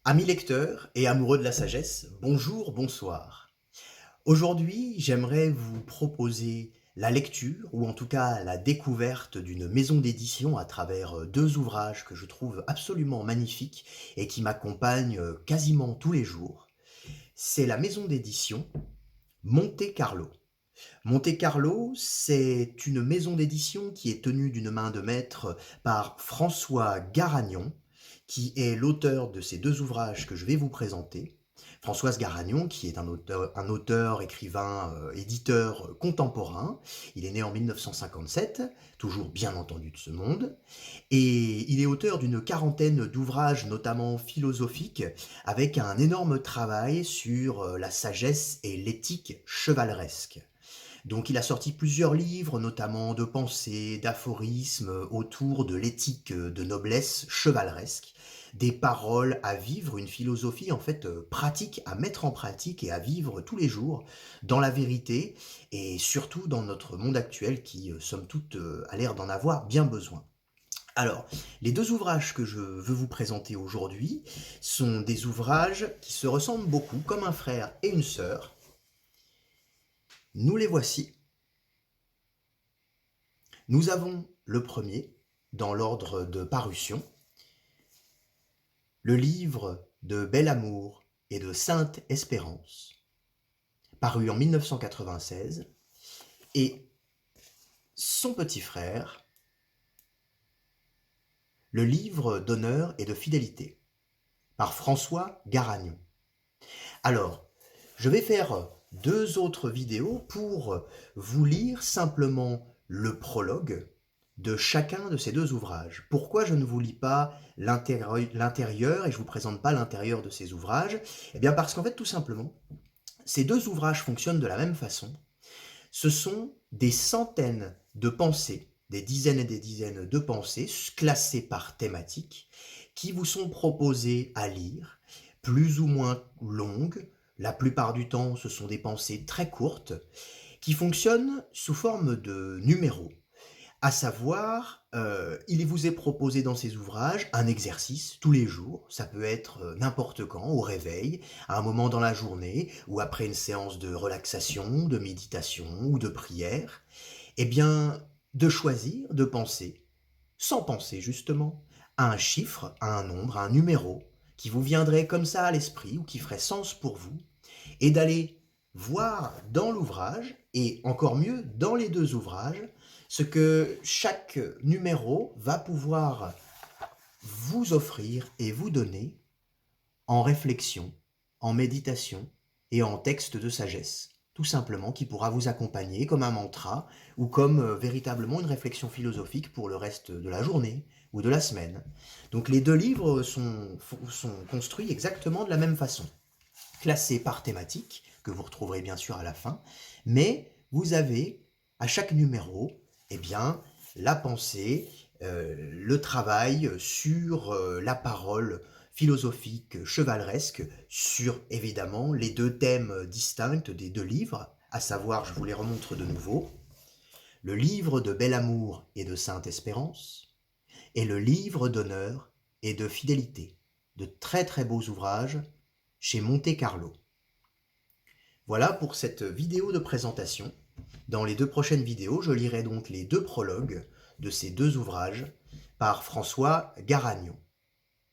Amis lecteurs et amoureux de la sagesse, bonjour, bonsoir. Aujourd'hui, j'aimerais vous proposer la lecture, ou en tout cas la découverte d'une maison d'édition à travers deux ouvrages que je trouve absolument magnifiques et qui m'accompagnent quasiment tous les jours. C'est la maison d'édition Monte Carlo. Monte Carlo, c'est une maison d'édition qui est tenue d'une main de maître par François Garagnon, qui est l'auteur de ces deux ouvrages que je vais vous présenter. Françoise Garagnon, qui est un auteur, écrivain, éditeur contemporain. Il est né en 1957, toujours bien entendu de ce monde, et il est auteur d'une quarantaine d'ouvrages, notamment philosophiques, avec un énorme travail sur la sagesse et l'éthique chevaleresque. Donc il a sorti plusieurs livres, notamment de pensées, d'aphorismes autour de l'éthique de noblesse chevaleresque, des paroles à vivre, une philosophie en fait pratique à mettre en pratique et à vivre tous les jours dans la vérité et surtout dans notre monde actuel qui, somme toute, a l'air d'en avoir bien besoin. Alors, les deux ouvrages que je veux vous présenter aujourd'hui sont des ouvrages qui se ressemblent beaucoup, comme un frère et une sœur. Nous les voici. Nous avons le premier, dans l'ordre de parution, le livre de Bel Amour et de Sainte Espérance, paru en 1996, et son petit frère, le livre d'honneur et de fidélité, par François Garagnon. Alors, je vais faire deux autres vidéos pour vous lire simplement le prologue de chacun de ces deux ouvrages. Pourquoi je ne vous lis pas l'intérieur et je ne vous présente pas l'intérieur de ces ouvrages? Eh bien parce qu'en fait, tout simplement, ces deux ouvrages fonctionnent de la même façon. Ce sont des centaines de pensées, des dizaines et des dizaines de pensées classées par thématique qui vous sont proposées à lire, plus ou moins longues. La plupart du temps, ce sont des pensées très courtes qui fonctionnent sous forme de numéros. À savoir, il vous est proposé dans ces ouvrages un exercice tous les jours, ça peut être n'importe quand, au réveil, à un moment dans la journée, ou après une séance de relaxation, de méditation ou de prière, eh bien, de choisir de penser, sans penser justement, à un chiffre, à un nombre, à un numéro, qui vous viendrait comme ça à l'esprit ou qui ferait sens pour vous, et d'aller voir dans l'ouvrage, et encore mieux dans les deux ouvrages, ce que chaque numéro va pouvoir vous offrir et vous donner en réflexion, en méditation et en texte de sagesse, tout simplement, qui pourra vous accompagner comme un mantra ou comme véritablement une réflexion philosophique pour le reste de la journée ou de la semaine. Donc les deux livres sont construits exactement de la même façon, classés par thématique, que vous retrouverez bien sûr à la fin, mais vous avez à chaque numéro, eh bien, la pensée, le travail sur la parole philosophique chevaleresque, sur évidemment les deux thèmes distincts des deux livres, à savoir, je vous les remontre de nouveau, le livre de Bel Amour et de Sainte Espérance, et le livre d'honneur et de fidélité, de très très beaux ouvrages chez Monte Carlo. Voilà pour cette vidéo de présentation. Dans les deux prochaines vidéos, je lirai donc les deux prologues de ces deux ouvrages par François Garagnon.